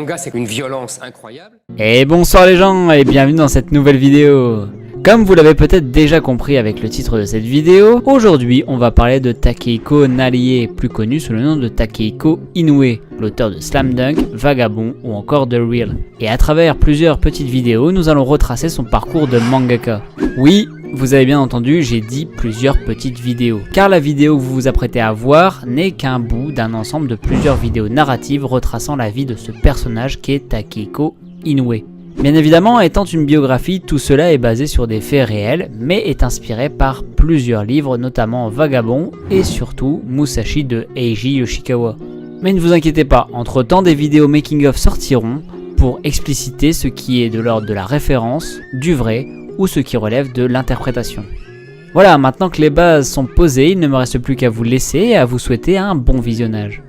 manga, c'est une violence incroyable. Et bonsoir les gens et bienvenue dans cette nouvelle vidéo. Comme vous l'avez peut-être déjà compris avec le titre de cette vidéo, aujourd'hui on va parler de Takehiko Narie, plus connu sous le nom de Takehiko Inoue, l'auteur de Slam Dunk, Vagabond ou encore The Real. Et à travers plusieurs petites vidéos, nous allons retracer son parcours de mangaka. Oui, vous avez bien entendu, j'ai dit plusieurs petites vidéos, car la vidéo que vous vous apprêtez à voir n'est qu'un bout d'un ensemble de plusieurs vidéos narratives retraçant la vie de ce personnage qu'est Takehiko Inoue. Bien évidemment, étant une biographie, tout cela est basé sur des faits réels, mais est inspiré par plusieurs livres, notamment Vagabond et surtout Musashi de Eiji Yoshikawa. Mais ne vous inquiétez pas, entre temps des vidéos making-of sortiront pour expliciter ce qui est de l'ordre de la référence, du vrai ou ce qui relève de l'interprétation. Voilà, maintenant que les bases sont posées, il ne me reste plus qu'à vous laisser et à vous souhaiter un bon visionnage.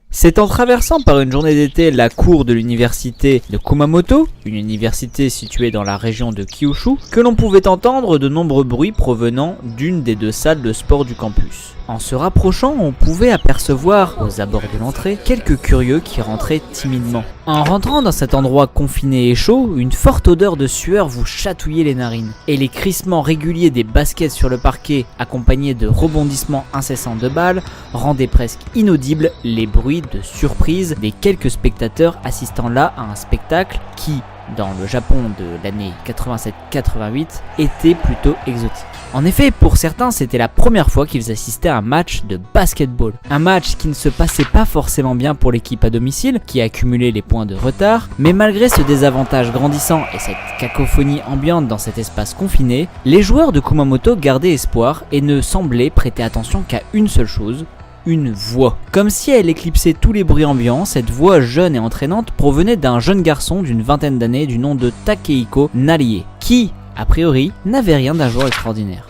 C'est en traversant par une journée d'été la cour de l'université de Kumamoto, une université située dans la région de Kyushu, que l'on pouvait entendre de nombreux bruits provenant d'une des deux salles de sport du campus. En se rapprochant, on pouvait apercevoir, aux abords de l'entrée, quelques curieux qui rentraient timidement. En rentrant dans cet endroit confiné et chaud, une forte odeur de sueur vous chatouillait les narines. Et les crissements réguliers des baskets sur le parquet, accompagnés de rebondissements incessants de balles, rendaient presque inaudibles les bruits de surprise des quelques spectateurs assistant là à un spectacle qui, dans le Japon de l'année 87-88, était plutôt exotique. En effet, pour certains, c'était la première fois qu'ils assistaient à un match de basketball. Un match qui ne se passait pas forcément bien pour l'équipe à domicile, qui accumulait les points de retard, mais malgré ce désavantage grandissant et cette cacophonie ambiante dans cet espace confiné, les joueurs de Kumamoto gardaient espoir et ne semblaient prêter attention qu'à une seule chose: une voix. Comme si elle éclipsait tous les bruits ambiants, cette voix jeune et entraînante provenait d'un jeune garçon d'une vingtaine d'années du nom de Takehiko Narie, qui, a priori, n'avait rien d'un joueur extraordinaire.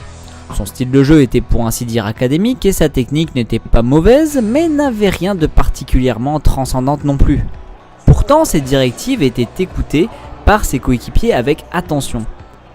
Son style de jeu était pour ainsi dire académique et sa technique n'était pas mauvaise, mais n'avait rien de particulièrement transcendante non plus. Pourtant, ses directives étaient écoutées par ses coéquipiers avec attention.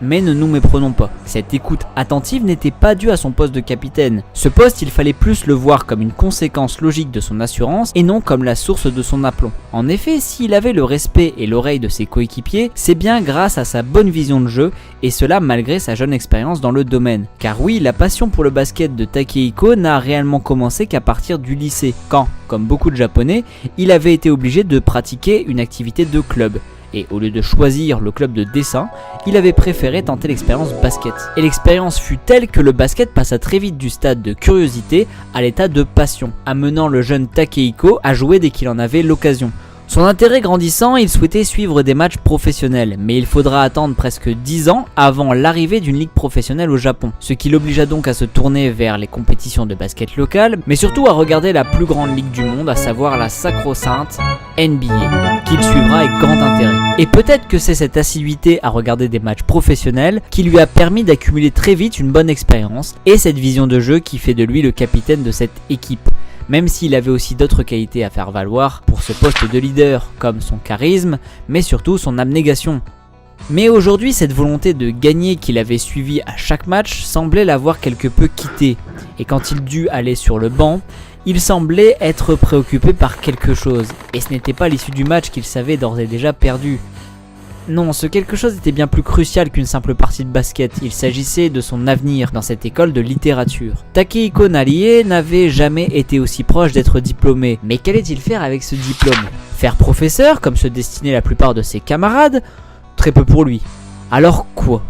Mais ne nous méprenons pas, cette écoute attentive n'était pas due à son poste de capitaine. Ce poste, il fallait plus le voir comme une conséquence logique de son assurance et non comme la source de son aplomb. En effet, s'il avait le respect et l'oreille de ses coéquipiers, c'est bien grâce à sa bonne vision de jeu, et cela malgré sa jeune expérience dans le domaine. Car oui, la passion pour le basket de Takehiko n'a réellement commencé qu'à partir du lycée, quand, comme beaucoup de Japonais, il avait été obligé de pratiquer une activité de club. Et au lieu de choisir le club de dessin, il avait préféré tenter l'expérience basket. Et l'expérience fut telle que le basket passa très vite du stade de curiosité à l'état de passion, amenant le jeune Takehiko à jouer dès qu'il en avait l'occasion. Son intérêt grandissant, il souhaitait suivre des matchs professionnels, mais il faudra attendre presque 10 ans avant l'arrivée d'une ligue professionnelle au Japon, ce qui l'obligea donc à se tourner vers les compétitions de basket locales, mais surtout à regarder la plus grande ligue du monde, à savoir la sacro-sainte NBA, qu'il suivra avec grand intérêt. Et peut-être que c'est cette assiduité à regarder des matchs professionnels qui lui a permis d'accumuler très vite une bonne expérience et cette vision de jeu qui fait de lui le capitaine de cette équipe. Même s'il avait aussi d'autres qualités à faire valoir pour ce poste de leader, comme son charisme, mais surtout son abnégation. Mais aujourd'hui, cette volonté de gagner qu'il avait suivie à chaque match semblait l'avoir quelque peu quitté, et quand il dut aller sur le banc, il semblait être préoccupé par quelque chose, et ce n'était pas l'issue du match qu'il savait d'ores et déjà perdu. Non, ce quelque chose était bien plus crucial qu'une simple partie de basket, il s'agissait de son avenir dans cette école de littérature. Takehiko Narie n'avait jamais été aussi proche d'être diplômé, mais qu'allait-il faire avec ce diplôme? Faire professeur, comme se destinaient la plupart de ses camarades? Très peu pour lui. Alors quoi?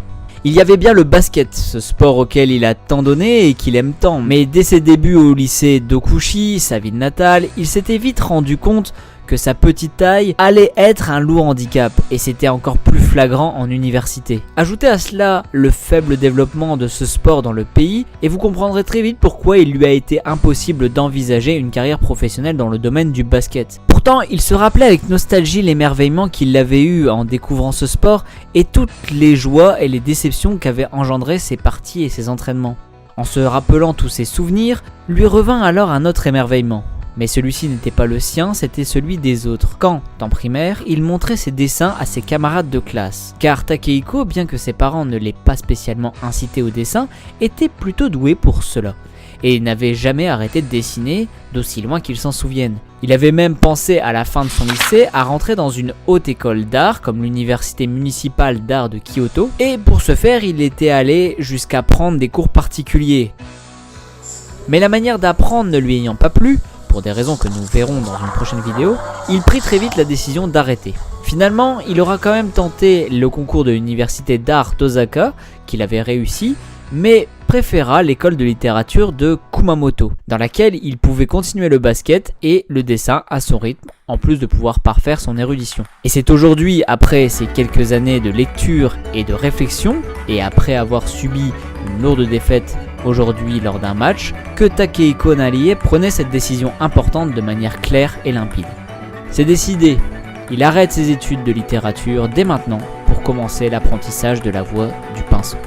Il y avait bien le basket, ce sport auquel il a tant donné et qu'il aime tant, mais dès ses débuts au lycée d'Okushi, sa ville natale, il s'était vite rendu compte que sa petite taille allait être un lourd handicap, et c'était encore plus flagrant en université. Ajoutez à cela le faible développement de ce sport dans le pays, et vous comprendrez très vite pourquoi il lui a été impossible d'envisager une carrière professionnelle dans le domaine du basket. Pourtant, il se rappelait avec nostalgie l'émerveillement qu'il avait eu en découvrant ce sport, et toutes les joies et les déceptions qu'avaient engendré ses parties et ses entraînements. En se rappelant tous ses souvenirs, lui revint alors un autre émerveillement. Mais celui-ci n'était pas le sien, c'était celui des autres. Quand, en primaire, il montrait ses dessins à ses camarades de classe. Car Takehiko, bien que ses parents ne l'aient pas spécialement incité au dessin, était plutôt doué pour cela. Et n'avait jamais arrêté de dessiner, d'aussi loin qu'il s'en souvienne. Il avait même pensé à la fin de son lycée à rentrer dans une haute école d'art comme l'université municipale d'art de Kyoto, et pour ce faire il était allé jusqu'à prendre des cours particuliers. Mais la manière d'apprendre ne lui ayant pas plu, pour des raisons que nous verrons dans une prochaine vidéo, il prit très vite la décision d'arrêter. Finalement, il aura quand même tenté le concours de l'université d'art d'Osaka, qu'il avait réussi, mais préféra l'école de littérature de Kumamoto, dans laquelle il pouvait continuer le basket et le dessin à son rythme, en plus de pouvoir parfaire son érudition. Et c'est aujourd'hui, après ces quelques années de lecture et de réflexion, et après avoir subi une lourde défaite aujourd'hui lors d'un match, que Takehiko Narie prenait cette décision importante de manière claire et limpide. C'est décidé, il arrête ses études de littérature dès maintenant pour commencer l'apprentissage de la voie du pinceau.